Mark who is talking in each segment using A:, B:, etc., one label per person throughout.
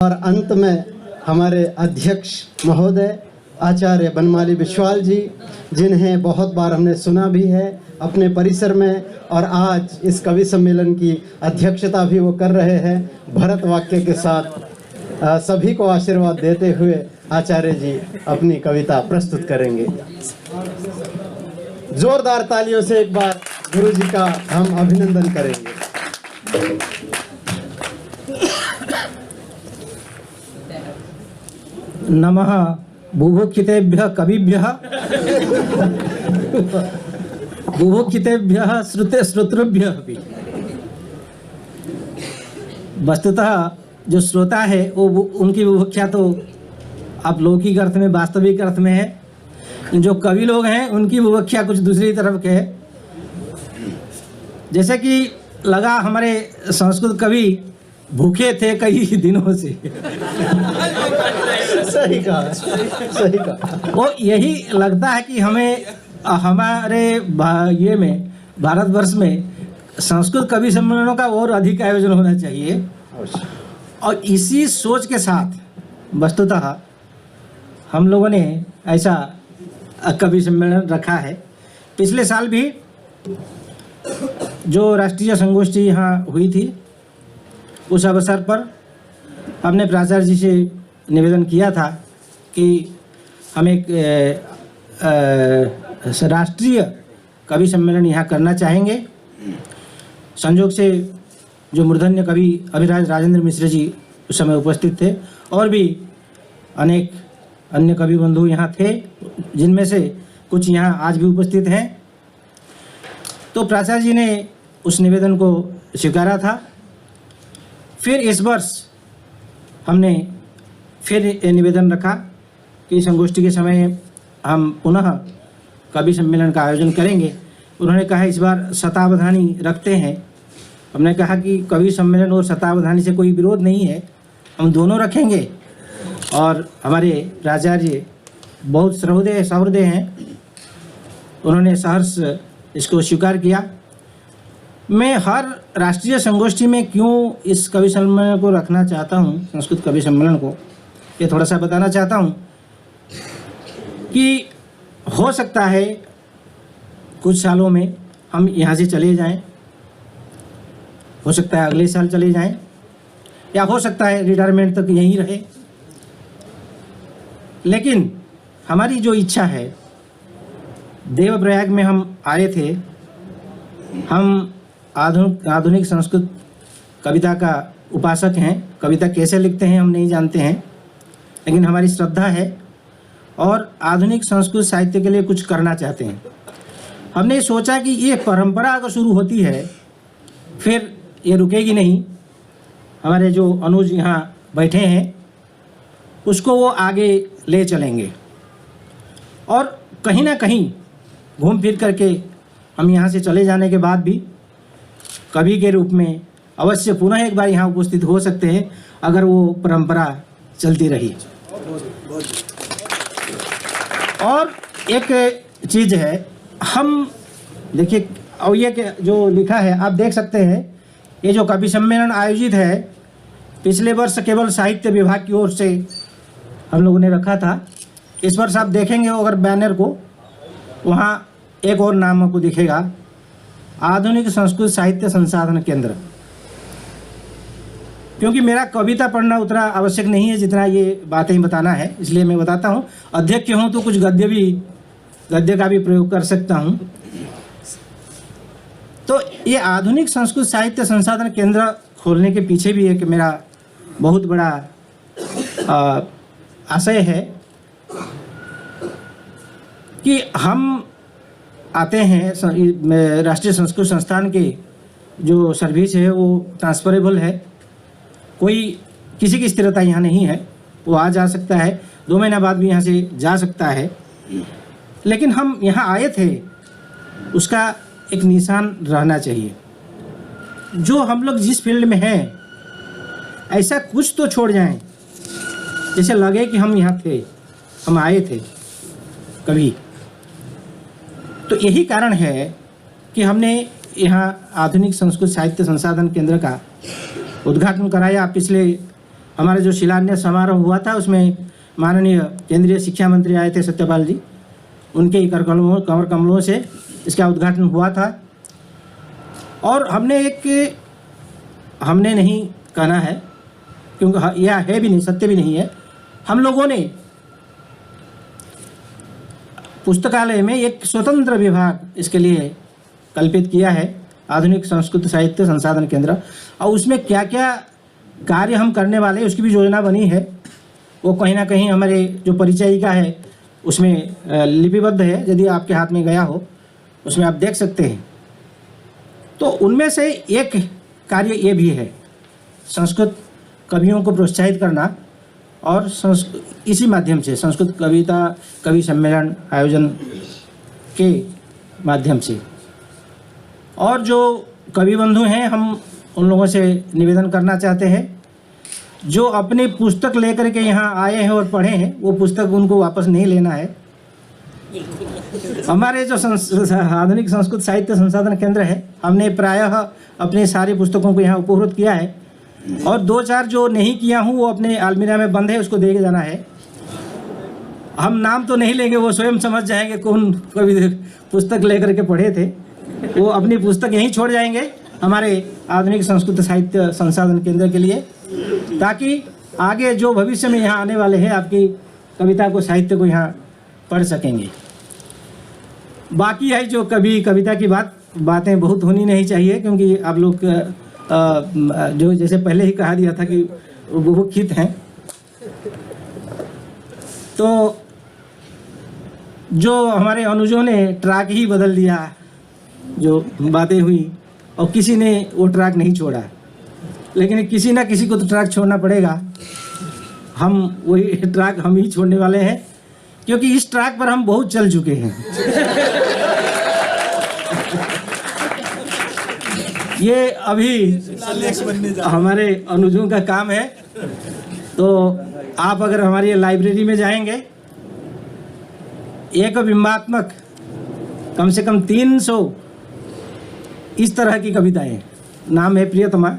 A: और अंत में हमारे अध्यक्ष महोदय आचार्य बनमाली विश्वाल जी, जिन्हें बहुत बार हमने सुना भी है अपने परिसर में, और आज इस कवि सम्मेलन की अध्यक्षता भी वो कर रहे हैं। भरत वाक्य के साथ सभी को आशीर्वाद देते हुए आचार्य जी अपनी कविता प्रस्तुत करेंगे। जोरदार तालियों से एक बार गुरु जी का हम अभिनंदन करेंगे।
B: नमः बुभुक्षितेभ्यः कविभ्यः बुभुक्षितेभ्यः श्रोतृभ्यः भी। वस्तुतः जो श्रोता है वो उनकी बुभुक्षा तो आप लौकिक अर्थ में, वास्तविक अर्थ में है। जो कवि लोग हैं उनकी बुभुक्षा कुछ दूसरी तरफ के है। जैसे कि लगा हमारे संस्कृत कवि भूखे थे कई दिनों से।
A: सही कहा, सही कहा।
B: वो यही लगता है कि हमें हमारे ये में भारतवर्ष में संस्कृत कवि सम्मेलनों का और अधिक आयोजन होना चाहिए। और इसी सोच के साथ वस्तुतः हम लोगों ने ऐसा कवि सम्मेलन रखा है। पिछले साल भी जो राष्ट्रीय संगोष्ठी यहाँ हुई थी, उस अवसर पर हमने प्राचार्य जी से निवेदन किया था कि हम एक राष्ट्रीय कवि सम्मेलन यहाँ करना चाहेंगे। संयोग से जो मूर्धन्य कवि अभिराज राजेंद्र मिश्र जी उस समय उपस्थित थे, और भी अनेक अन्य कवि बंधु यहाँ थे, जिनमें से कुछ यहाँ आज भी उपस्थित हैं। तो प्राचार्य जी ने उस निवेदन को स्वीकारा था। फिर इस वर्ष हमने फिर ये निवेदन रखा कि संगोष्ठी के समय हम पुनः कवि सम्मेलन का आयोजन करेंगे। उन्होंने कहा इस बार शतावधानी रखते हैं। हमने कहा कि कवि सम्मेलन और शतावधानी से कोई विरोध नहीं है, हम दोनों रखेंगे। और हमारे प्राचार्य बहुत सहृदय हैं, उन्होंने सहर्ष इसको स्वीकार किया। मैं हर राष्ट्रीय संगोष्ठी में क्यों इस कवि सम्मेलन को रखना चाहता हूँ, संस्कृत कवि सम्मेलन को, ये थोड़ा सा बताना चाहता हूँ कि हो सकता है कुछ सालों में हम यहाँ से चले जाएं, हो सकता है अगले साल चले जाएं, या हो सकता है रिटायरमेंट तक यहीं रहे। लेकिन हमारी जो इच्छा है, देवप्रयाग में हम आए थे, हम आधुनिक संस्कृत कविता का उपासक हैं। कविता कैसे लिखते हैं हम नहीं जानते हैं, लेकिन हमारी श्रद्धा है और आधुनिक संस्कृत साहित्य के लिए कुछ करना चाहते हैं। हमने सोचा कि ये परंपरा अगर शुरू होती है फिर ये रुकेगी नहीं। हमारे जो अनुज यहाँ बैठे हैं उसको वो आगे ले चलेंगे, और कहीं ना कहीं घूम फिर करके हम यहाँ से चले जाने के बाद भी कवि के रूप में अवश्य पुनः एक बार यहाँ उपस्थित हो सकते हैं, अगर वो परंपरा चलती रही। और एक चीज़ है, हम देखिए, और ये जो लिखा है आप देख सकते हैं, ये जो कवि सम्मेलन आयोजित है पिछले वर्ष केवल साहित्य विभाग की ओर से हम लोगों ने रखा था। इस वर्ष आप देखेंगे अगर बैनर को, वहाँ एक और नाम आपको दिखेगा, आधुनिक संस्कृत साहित्य संसाधन केंद्र। क्योंकि मेरा कविता पढ़ना उतना आवश्यक नहीं है जितना ये बातें बताना है, इसलिए मैं बताता हूँ। अध्यक्ष हूँ तो कुछ गद्य का भी प्रयोग कर सकता हूँ। तो ये आधुनिक संस्कृत साहित्य संसाधन केंद्र खोलने के पीछे भी एक मेरा बहुत बड़ा आशय है कि हम आते हैं, राष्ट्रीय संस्कृत संस्थान के जो सर्विस है वो ट्रांसफरेबल है, कोई किसी की स्थिरता यहाँ नहीं है, वो आ जा सकता है, 2 महीना बाद भी यहाँ से जा सकता है। लेकिन हम यहाँ आए थे उसका एक निशान रहना चाहिए। जो हम लोग जिस फील्ड में हैं ऐसा कुछ तो छोड़ जाएं, जैसे लगे कि हम यहाँ थे, हम आए थे कभी। तो यही कारण है कि हमने यहाँ आधुनिक संस्कृत साहित्य संसाधन केंद्र का उद्घाटन कराया पिछले हमारा जो शिलान्यास समारोह हुआ था उसमें माननीय केंद्रीय शिक्षा मंत्री आए थे सत्यपाल जी, उनके ही कमर कमलों से इसका उद्घाटन हुआ था। और हमने नहीं कहना है, क्योंकि यह है भी नहीं, सत्य भी नहीं है, हम लोगों ने पुस्तकालय में एक स्वतंत्र विभाग इसके लिए कल्पित किया है, आधुनिक संस्कृत साहित्य संसाधन केंद्र। और उसमें क्या क्या कार्य हम करने वाले हैं उसकी भी योजना बनी है। वो कहीं ना कहीं हमारे जो परिचयिका है उसमें लिपिबद्ध है, यदि आपके हाथ में गया हो उसमें आप देख सकते हैं। तो उनमें से एक कार्य ये भी है, संस्कृत कवियों को प्रोत्साहित करना और इसी माध्यम से संस्कृत कवि सम्मेलन आयोजन के माध्यम से। और जो कवि बंधु हैं, हम उन लोगों से निवेदन करना चाहते हैं जो अपनी पुस्तक लेकर के यहाँ आए हैं और पढ़े हैं, वो पुस्तक उनको वापस नहीं लेना है। हमारे जो आधुनिक संस्कृत साहित्य संसाधन केंद्र है, हमने प्रायः अपने सारी पुस्तकों को यहाँ उपलब्ध किया है, और 2-4 जो नहीं किया हूँ वो अपने अलमीरा में बंद है, उसको दे के जाना है। हम नाम तो नहीं लेंगे, वो स्वयं समझ जाएंगे कौन कवि पुस्तक लेकर के पढ़े थे। वो अपनी पुस्तक यहीं छोड़ जाएंगे हमारे आधुनिक संस्कृत साहित्य संसाधन केंद्र के लिए, ताकि आगे जो भविष्य में यहाँ आने वाले हैं आपकी कविता को, साहित्य को यहाँ पढ़ सकेंगे। बाकी है जो कविता की बातें बहुत होनी नहीं चाहिए, क्योंकि आप लोग जो जैसे पहले ही कहा दिया था कि बुभुक्षित हैं। तो जो हमारे अनुजों ने ट्रैक ही बदल दिया, जो बातें हुई, और किसी ने वो ट्रैक नहीं छोड़ा, लेकिन किसी ना किसी को तो ट्रैक छोड़ना पड़ेगा। हम वही ट्रैक हम ही छोड़ने वाले हैं, क्योंकि इस ट्रैक पर हम बहुत चल चुके हैं। ये अभी हमारे अनुजों का काम है। तो आप अगर हमारी लाइब्रेरी में जाएंगे, एक बिंबात्मक कम से कम 300 इस तरह की कविताएं, नाम है प्रियतमा,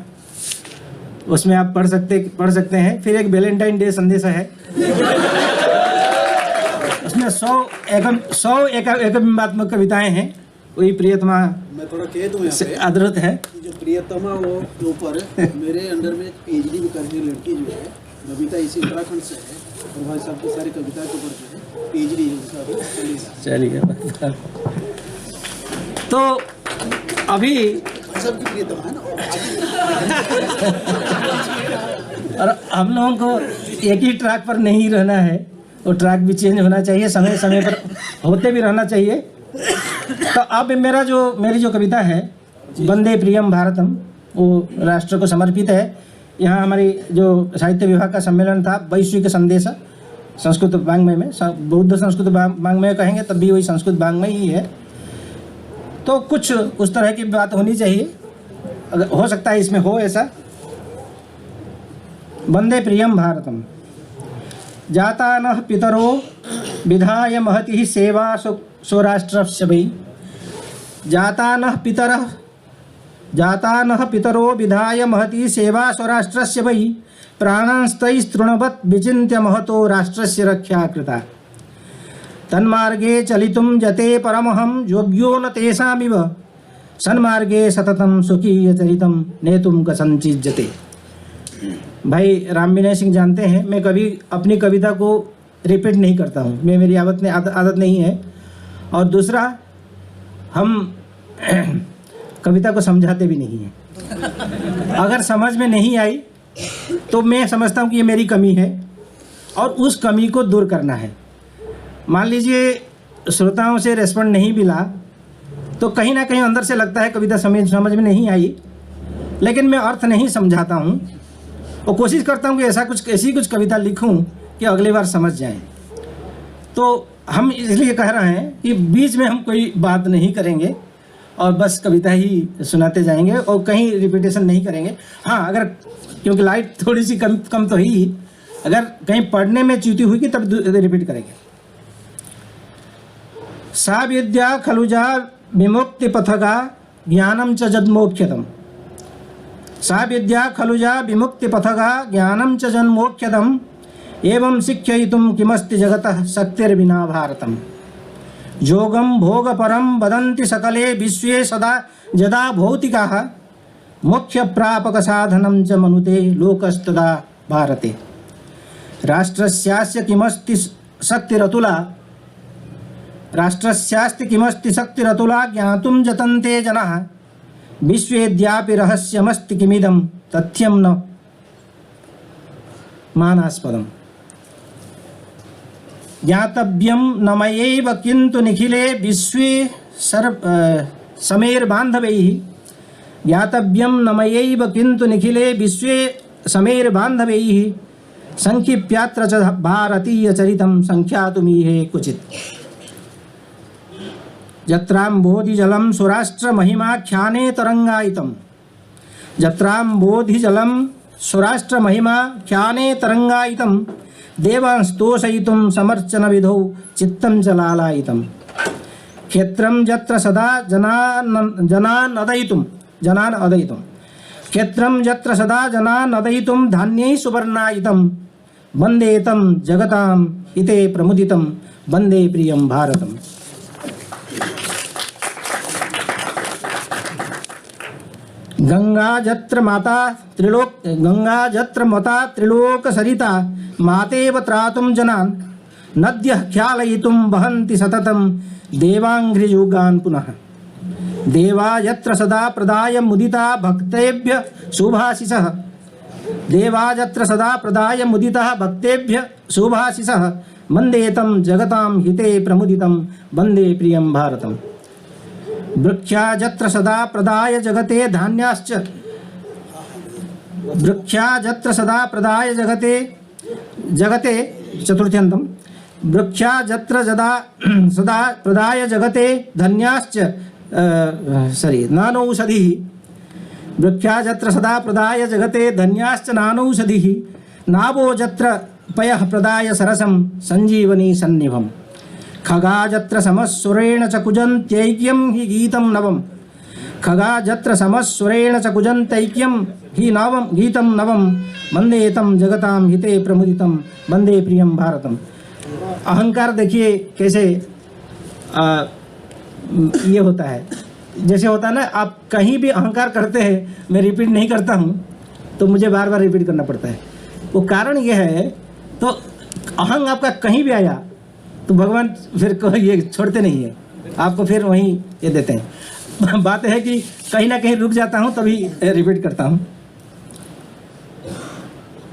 B: उसमें आप पढ़ सकते हैं। फिर एक वैलेंटाइन डे संदेश है, उसमें 100 एक बिंबात्मक कविताएं हैं। वही प्रियतमा
C: मैं थोड़ा कह दूं यहाँ पे
B: अद्भुत है।
C: जो प्रियतमा वो के ऊपर मेरे अंडर में पीएचडी भी कर रही लड़की जो है, बबीता, इसी उत्तराखंड से है, और भाई साहब की सारी कविता के ऊपर जो है पीएचडी
B: चलिए। तो अभी
C: सबकी प्रियतमा है ना।
B: और हम लोगों को एक ही ट्रैक पर नहीं रहना है, वो ट्रैक भी चेंज होना चाहिए, समय समय पर होते भी रहना चाहिए। तो अब मेरी जो कविता है वंदे प्रियम भारतम, वो राष्ट्र को समर्पित है। यहाँ हमारी जो साहित्य विभाग का सम्मेलन था, वैश्विक संदेश संस्कृत वाङ्मय में, बौद्ध संस्कृत वाङ्मय कहेंगे तब भी वही संस्कृत वाङ्मय ही है। तो कुछ उस तरह की बात होनी चाहिए, अगर हो सकता है इसमें हो ऐसा। वंदे प्रियम भारतम, जाता नः पितरो विधाय महति सेवा स्वराष्ट्रस्य वै, जाता नः पितरो विधाय महति सेवा स्वराष्ट्रस्य वै, प्राणांस्तैस्तृणवत् विचिन्त्य महतो राष्ट्रस्य रक्षा कृता, तन्मार्गे चलितुं जते परमहं योग्यो न तेषामिव, सन्मार्गे सततं स्वकीयचरितं नेतुं कथंचिज्जते। भाई राम विनय सिंह जानते हैं, मैं कभी अपनी कविता को रिपीट नहीं करता हूँ, मेरी आदत नहीं है। और दूसरा, हम कविता को समझाते भी नहीं हैं। अगर समझ में नहीं आई तो मैं समझता हूँ कि ये मेरी कमी है और उस कमी को दूर करना है। मान लीजिए श्रोताओं से रेस्पॉन्ड नहीं मिला तो कहीं ना कहीं अंदर से लगता है कविता समझ में नहीं आई, लेकिन मैं अर्थ नहीं समझाता हूँ और कोशिश करता हूँ कि ऐसी कुछ कविता लिखूँ कि अगली बार समझ जाएं। तो हम इसलिए कह रहे हैं कि बीच में हम कोई बात नहीं करेंगे और बस कविता ही सुनाते जाएंगे और कहीं रिपीटेशन नहीं करेंगे। हाँ, अगर क्योंकि लाइट थोड़ी सी कम तो ही, अगर कहीं पढ़ने में च्युति हुई कि तब रिपीट करेंगे। सा विद्या खलुजा विमुक्ति पथगा ज्ञानम च जद्मोक्षतम, सा विद्या खलुजा विमुक्तिपथगा ज्ञानं च जन्मोख्यदम् एवं शिक्षयितुं किमस्ति जगतः शक्तिर्विना भारतम्। योगं भोगपरं वदन्ति सकले विश्वे सदा यदा भौतिकाः मोक्षप्रापकसाधनं च मनुते लोकस्तदा भारते। राष्ट्रस्यास्य किमस्ति शक्तिरतुला राष्ट्रस्यास्ति किमस्ति शक्तिरतुला ज्ञातुं यतन्ते जनाः विश्वेद्यापि रहस्यमस्ति किमिदं तथ्यं न मानास्पदम्। ज्ञातव्यं न मयैव किन्तु निखिले विश्वे समेर्बान्धवैः ज्ञातव्यं न मयैव किन्तु निखिले विश्वे समेर्बान्धवैः संक्षिप्यात्र च भारतीयचरितं संख्यातुमीहे क्वचित्। यत्राम्बोधिजलं सुराष्ट्रमहिमाख्याने तरङ्गायितं यत्राम्बोधिजलं सुराष्ट्रमहिमाख्याने तरङ्गायितं देवांस्तोषयितुं समर्चनविधौ चित्तं च लालायितं। क्षेत्रं यत्र सदा जनान् अदयितुं क्षेत्रं यत्र सदा जनान् अदयितुं धान्यैः सुवर्णायितं वन्दे तं जगतां हिते प्रमुदितं वन्दे प्रियं भारतम्। गंगा जत्र माता त्रिलोक सरिता मातेव त्रातुं जनान् नद्यः ख्यालयितुं वहन्ति सततं देवाङ्घ्रियुगान् पुनः। देवा यत्र सदा प्रदाय मुदिता भक्तेभ्य शुभाशिषः देवा यत्र सदा प्रदाय मुदितः भक्तेभ्य शुभाशिषः वन्दे तं जगतां हिते प्रमुदितं वन्दे प्रियं भारतम्। वृक्षा यत्र सदा प्रदाय जगते धान्याश्च वृक्षा यत्र सदा प्रदाय जगते चतुर्थ्यन्तं वृक्षा यत्र सदा प्रदाय जगते धन्याश्च नानौषधिः वृक्षा यत्र सदा प्रदाय जगते धन्याश्च नानौषधिः नावो यत्र पयः प्रदाय सरसं संजीवनी सन्निभम्। खगा यत्र समस्वरेण च कुजन्त्यैक्यं हि गीतं नवम् खगा यत्र समस्वरेण च कुजन्त्यैक्यं हि नवं गीतं नवं वन्दे तं जगतां हिते प्रमुदितं वन्दे प्रियं भारतम्। अहंकार देखिए कैसे ये होता है, जैसे होता है ना, आप कहीं भी अहंकार करते हैं, मैं रिपीट नहीं करता हूँ तो मुझे बार बार रिपीट करना पड़ता है। वो कारण ये है, तो अहंग आपका कहीं भी आया तो भगवान फिर ये छोड़ते नहीं है, आपको फिर वहीं ये देते हैं। बात है कि कहीं ना कहीं रुक जाता हूँ तभी रिपीट करता हूँ।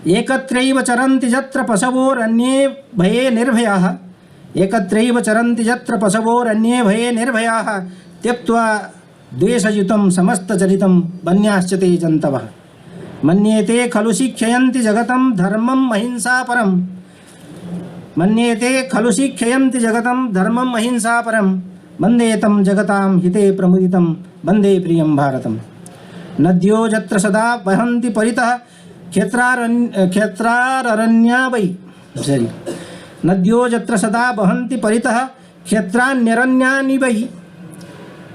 B: एकत्रैव चरन्ति यत्र पशवोरन्ये भये निर्भयाः एकत्रैव चरन्ति यत्र पशवोरन्ये भये निर्भयाः त्यक्त्वा द्वेषयुतं समस्तचरितं वन्याश्च ते जन्तवः। मन्येते खलु शिक्षयन्ति जगतं धर्मं महिंसा परम् मन्येते खलु शिक्षयन्ति जगतं धर्मं महिंसा परं वन्दे तं जगतां हिते प्रमुदितं वन्दे प्रियं भारतम्। नद्यो यत्र सदा वहन्ति परितः क्षेत्रारण्या वै नद्यो यत्र सदा वहन्ति परितः क्षेत्राण्यरण्यानि वै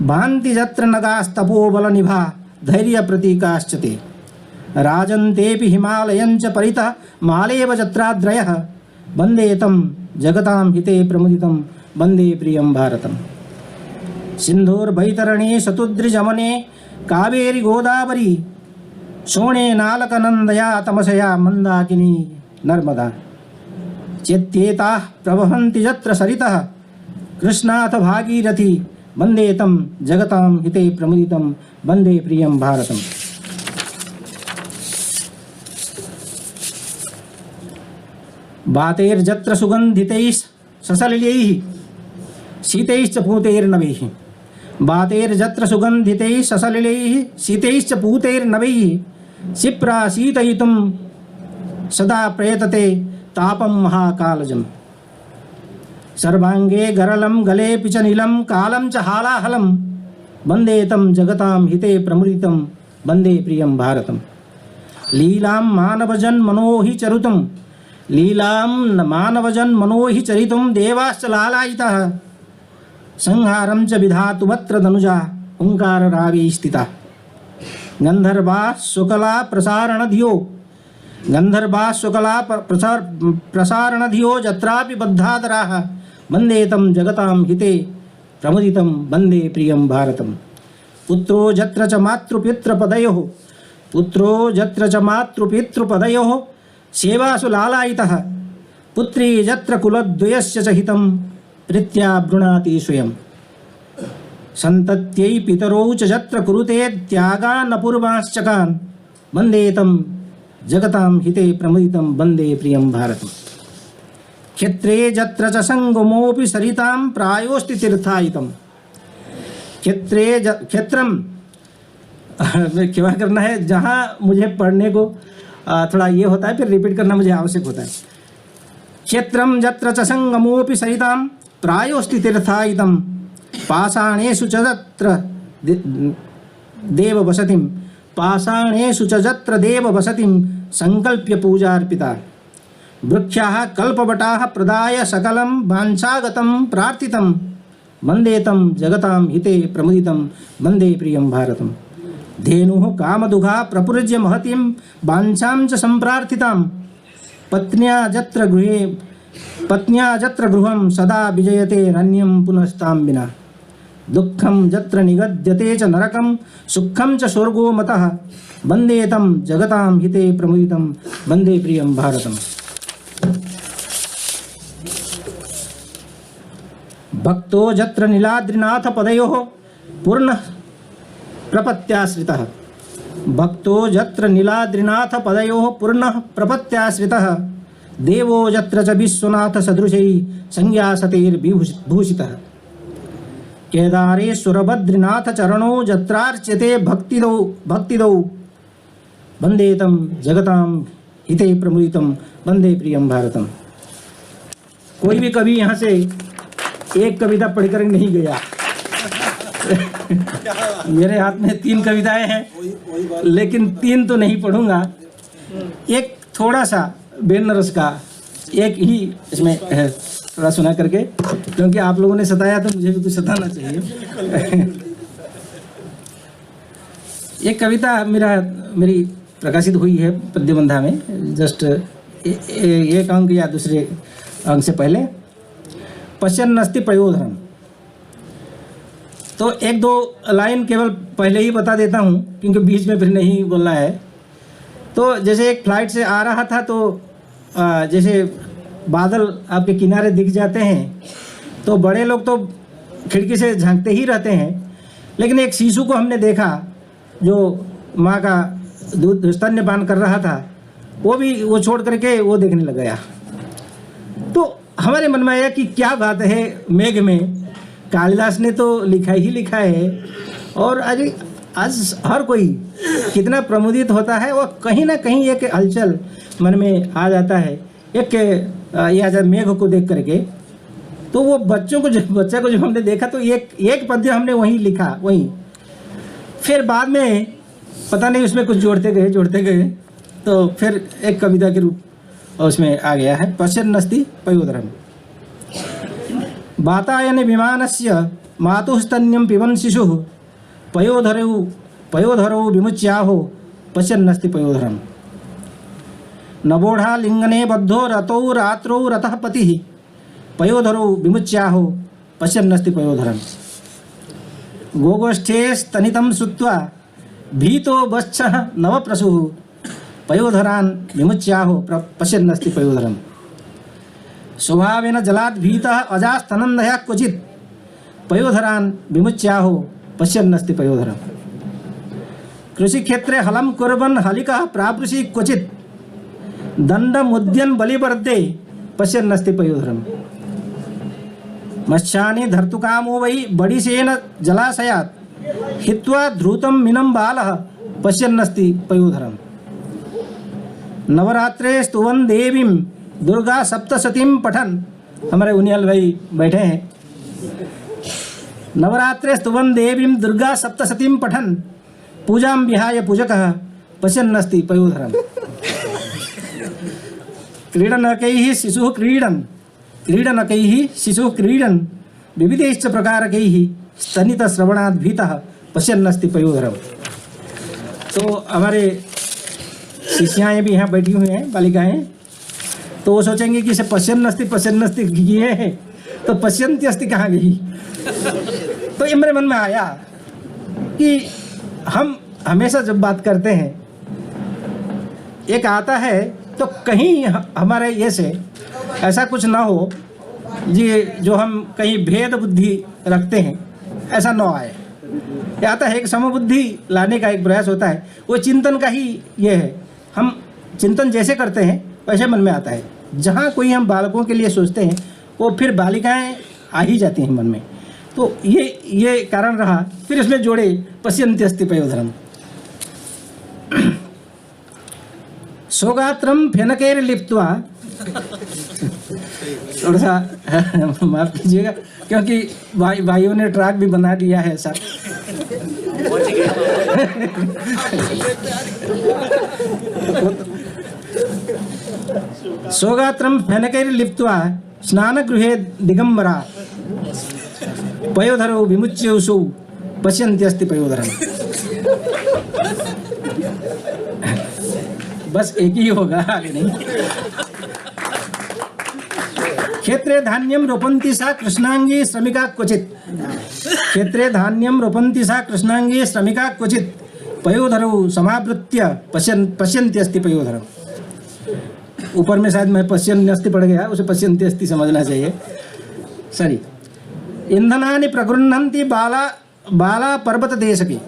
B: भान्ति यत्र नगास्तपोबलनिभा धैर्यप्रतीकाश्च ते राजन्तेऽपि हिमालयञ्च परितः मालेव यत्राद्रयः वन्दे तं जगतां हिते प्रमुदितं वन्दे प्रियं भारतम्। सिन्धुर्वैतरणी शतुद्रिजमने कावेरी गोदावरी शोणे नालकनन्दया तमसया मन्दाकिनी नर्मदा चेत्येताः प्रवहन्ति यत्र सरितः कृष्णाथ भागीरथी वन्दे तं जगतां हिते प्रमुदितं वन्दे प्रियं भारतम्। वातैर्यत्र सुगन्धितैः ससलिलैः शीतैश्च पूतैर्नवैः वातैर्यत्र सुगन्धितैः ससलिलैः शीतैश्च पूतैर्नवैः शिप्राशीतयितुं सदा प्रयतते तापं महाकालजम्। सर्वांगे गरलं गलेऽपि च नीलं कालं च हालाहलं वन्दे तं जगतां हिते प्रमुदितं वन्दे प्रियं भारतम्। लीलां मानवजन मनो हि चरितुं देवाश्च लालायिताः संहारं च विधातुमत्र धनुजा ओंकार रावी स्थिता। गंधर्वा शुक्ला प्रसारणधियो गंधर्वा शुक्ला प्रसारणधियो जत्रापि बद्धादराः वन्दे तं जगतां हिते प्रमुदितं वन्दे प्रियं भारतम्। पुत्रो जत्र च मातृपितृपदयोः सेवासु लालायितः पुत्री यत्र कुलद्वयस्य च हितं प्रीत्या बृणाति स्वयं। सन्तत्यै पितरौ च यत्र कुरुते त्यागानपूर्वांश्चकान् वन्दे तं जगतां हिते प्रमुदितं वन्दे प्रियं भारतम्। क्षेत्रे यत्र च संगमोऽपि सरितां प्रायोस्ति तीर्थायितं। क्षेत्रम क्षमा करना है, जहाँ मुझे पढ़ने को थोड़ा ये होता है, फिर रिपीट करना मुझे आवश्यक होता है। क्षेत्रम यत्र च संगमोऽपि सरितां प्रायोस्ति तीर्थायितं पाषाणेषु च यत्र देववसतिं संकल्प्य पूजार्पिता। वृक्षाः कल्पवटाः प्रदाय सकलं वाञ्छागतं प्रार्थितं वन्दे तं जगतां हिते प्रमुदितं वन्दे प्रियं भारतम्। धेनुः कामदुघा प्रपुर्ज्य महतीं वाञ्छां च सम्प्रार्थितां पत्न्या यत्र गृहं सदा विजयते रण्यं पुनस्तां विना। दुःखं यत्र निगद्यते च नरकं सुखं च स्वर्गो मतः वन्दे तं जगतां हिते प्रमुदितं वन्दे प्रियं भारतम्। भक्तो यत्र नीलाद्रिनाथ पदयोः पूर्णः प्रपत्याश्रितः देवो यत्र च विश्वनाथ सदृशैः संज्ञासतेर्विभूषितः। केदारेश्वर बद्रीनाथ चरणो यत्रार्च्यते भक्तिदौ वन्दे तं जगतां हिते प्रमुदितं वन्दे प्रियं भारतम्। कोई भी कवि यहाँ से एक कविता पढ़कर नहीं गया। मेरे हाथ में 3 कविताएं हैं, लेकिन 3 तो नहीं पढ़ूंगा। एक थोड़ा सा बेनरस का एक ही इसमें है, थोड़ा सुना करके, क्योंकि आप लोगों ने सताया तो मुझे भी कुछ सताना चाहिए। एक कविता मेरी प्रकाशित हुई है पद्यबंधा में, जस्ट एक अंक या दूसरे अंक से पहले। पश्यन्नस्ति पयोधरम, तो 1-2 लाइन केवल पहले ही बता देता हूँ, क्योंकि बीच में फिर नहीं बोलना है। तो जैसे एक फ्लाइट से आ रहा था, तो जैसे बादल आपके किनारे दिख जाते हैं, तो बड़े लोग तो खिड़की से झांकते ही रहते हैं, लेकिन एक शिशु को हमने देखा जो माँ का दूध स्तन्यपान कर रहा था, वो छोड़ करके वो देखने लग गया। तो हमारे मन में आया कि क्या बात है, मेघ में कालिदास ने तो लिखा ही लिखा है, और आज हर कोई कितना प्रमुदित होता है, वो कहीं ना कहीं एक हलचल मन में आ जाता है। एक या जब मेघ को देख करके, तो वो बच्चा को जब हमने देखा, तो एक पद्य हमने वहीं लिखा, वहीं। फिर बाद में पता नहीं उसमें कुछ जोड़ते गए, तो फिर एक कविता के रूप उसमें आ गया है। पश्यन्नस्ति पयोधरम। वातायने विमानस्य मातुः स्तन्यं पिबन् शिशुः पयोधरौ विमुच्याहो पश्यन्नस्ति पयोधरम। नवोढा लिंगने बद्धो रतौ रात्रौ रतः पतिः पयोधरौ विमुच्याहो पश्यन्नस्ति पयोधरम। गोगोष्ठे स्तनितं श्रुत्वा भीतो वत्सः नवप्रसूः पयोधरान् विमुच्याहो पश्यन्नस्ति पयोधरम। स्वभावेन जलात् भीतः अजास्तनन्दया क्वचित् पयोधरान् विमुच्याहो पश्यन्नस्ति पयोधरम। कृषिक्षेत्रे हलं कुर्वन् हलिकः प्रावृषि क्वचित् दण्डमुद्यन् बलिवर्दे पश्यन्नस्ति पयोधरम। मत्स्यानि धर्तुकामो वै बडिशेन जलाशयात् हित्वा ध्रुतं मीनं बालः पश्यन्नस्ति पयोधरम। नवरात्रे स्तुवन् देवीं दुर्गा सप्तशतीं पठन्, हमारे उनियाल भाई बैठे हैं। नवरात्रे स्तुवन् देवीं दुर्गा सप्तशतीं पठन् पूजां विहाय पूजकः पश्यन्नस्ति पयोधरम। क्रीडनकैः शिशुः क्रीडन् विविधैश्च प्रकारकैः स्तनितश्रवणाद् भीतः पश्यन्नस्ति पयोधरम। तो हमारे शिष्याएँ भी यहाँ बैठी हुई हैं, बालिकाएँ, तो वो सोचेंगे कि इसे पश्यन्नस्ति किए हैं, तो पश्यन्ति अस्ति कहाँ गई। तो ये मेरे मन में आया कि हम हमेशा जब बात करते हैं, एक आता है तो कहीं हमारे ये से ऐसा कुछ ना हो जी जो हम कहीं भेद बुद्धि रखते हैं, ऐसा न आए। ये आता है एक समबुद्धि लाने का एक प्रयास होता है, वो चिंतन का ही ये है। हम चिंतन जैसे करते हैं वैसे मन में आता है। जहाँ कोई हम बालकों के लिए सोचते हैं वो फिर बालिकाएं आ ही जाती हैं मन में। तो ये कारण रहा। फिर इसमें जोड़े पश्यन्ति अस्ति पयोधरम। सोगात्रम फेनकेर लिप्त्वा, थोड़ा सा माफ कीजिएगा क्योंकि भाइयों ने ट्रैक भी बना दिया है ऐसा। सोगात्रम फेनकैर लिप्त्वा स्नानगृहे दिगंबरा पयोधरो विमुच्यौसौ पश्यन्ति अस्ति पयोधरम। बस एक ही होगा, आगे नहीं। क्षेत्रे धान्यम रोपन्ति सा कृष्णांगी श्रमिका क्वचित। क्षेत्रे धान्यम रोपन्ति सा कृष्णांगी श्रमिका क्वचित पयोधरौ समावृत्य पश्यन्ति अस्ति पयोधरम। ऊपर में शायद मैं पश्यन्ति अस्ति पड़ गया, उसे पश्यन्ति अस्ति समझना चाहिए। सॉरी। इंधनानि प्रगृह्णन्ति बाला पर्वत देशके।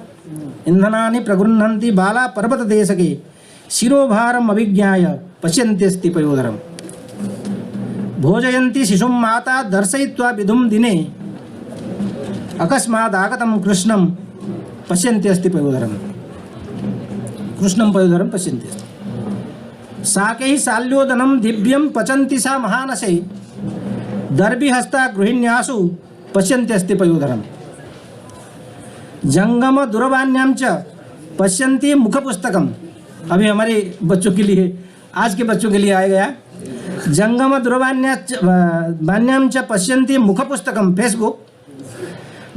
B: इंधनानि प्रगृह्णन्ति बाला पर्वत देशके शिरोभारम अभिज्ञाय पश्यन्ति अस्ति पयोधरम। भोजयन्ति शिशुं माता दर्शयित्वा विधुं दिने अकस्मात् आगतं कृष्णं पश्यन्ति अस्ति पयोधरम। कृष्णं पयोधरम पश्यन्ति अस्ति। साकैः शाल्योदनं दिव्यं पचन्ति सा महानसे दर्भिहस्ता गृहिण्यासु पश्यन्ति अस्ति पयोधरम। जंगम दूरवाण्यां च पश्यन्ति मुखपुस्तकम्। अभी हमारे बच्चों के लिए, आज के बच्चों के लिए आया गया। जंगम दूरवाण्यां च पश्यन्ति मुखपुस्तकं फेसबुक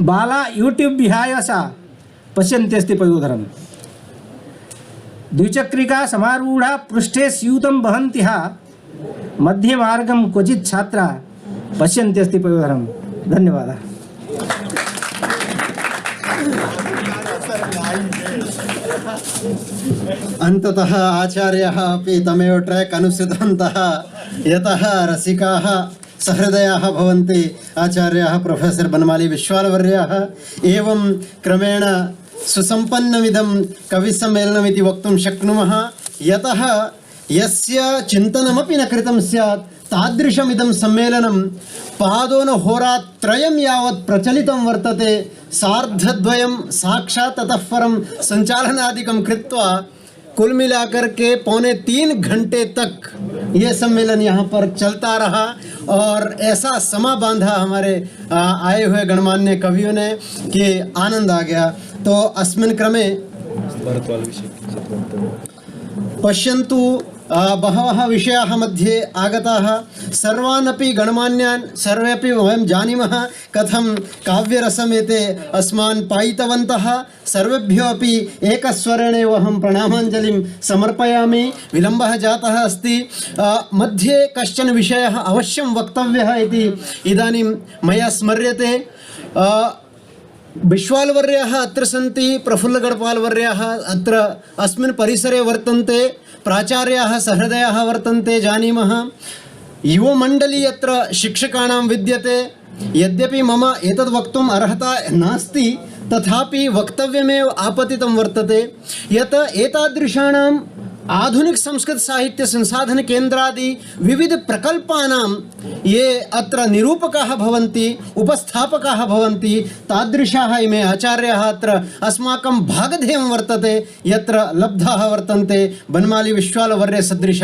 B: बाला यूट्यूब विहाय सा पश्यन्ति अस्ति पयोधरम। द्विचक्रिका समारूढ़ा पृष्ठे स्यूतं वहन्तिहा मध्ये मार्गं क्वचित् छात्रा पश्यन्ति अस्ति पयोधरम। धन्यवादः।
A: अंततः आचार्याः अपि तमेव ट्रैक् अनुसृतवन्तः। यतः रसिकाः सहृदयाः भवन्ति आचार्याः प्रोफेसर् बनमाली विश्वालवर्याः। एवं क्रमेण सुसम्पन्नमिदं कविसम्मेलनमिति वक्तुं शक्नुमः। यतः यस्य चिन्तनमपि न कृतं स्यात् तादृशमिदं सम्मेलनं पादोनहोरात्रयं यावत् प्रचलितं वर्तते। सार्धद्वयं साक्षात् ततः परं संचालनादिकं कृत्वा कुल मिलाकर के 2.25 घंटे तक ये सम्मेलन यहाँ पर चलता रहा और ऐसा समा बांधा हमारे आए हुए गणमान्य कवियों ने कि आनंद आ गया। तो अस्मिन् क्रमे पश्यन्तु बहवः विषयाः मध्ये आगताः। सर्वानपि गणमान्यान् सर्वेपि वयं जानीमः कथं काव्यरसमेते अस्मान् पायितवन्तः। सर्वेभ्यो अपि एकस्वरेणेव अहं प्रणामाञ्जलिं समर्पयामि। विलम्बः जातः अस्ति। मध्ये कश्चन विषयः अवश्यं वक्तव्यः इति इदानीं मया स्मर्यते। विश्वालवर्याः अत्र सन्ति, प्रफुल्लगढपालवर्याः अत्र अस्मिन् परिसरे वर्तन्ते, प्राचार्याः सहृदयाः वर्तन्ते, जानीमः। युवमण्डली अत्र शिक्षकाणां विद्यते। यद्यपि मम एतद् वक्तुम् अर्हता नास्ति तथापि वक्तव्यमेव आपतितं वर्तते यत् एतादृशानाम् आधुनिक संस्कृत साहित्य संसाधन केन्द्रादि विविध प्रकल्पानां ये अत्र निरूपकाः भवन्ति, उपस्थापकाः भवन्ति, तादृशाः इमे आचार्याः अत्र अस्माकं भागधेयं वर्तते, यत्र लब्धाः वर्तन्ते बनमाली विश्वालवर्य सदृशाः।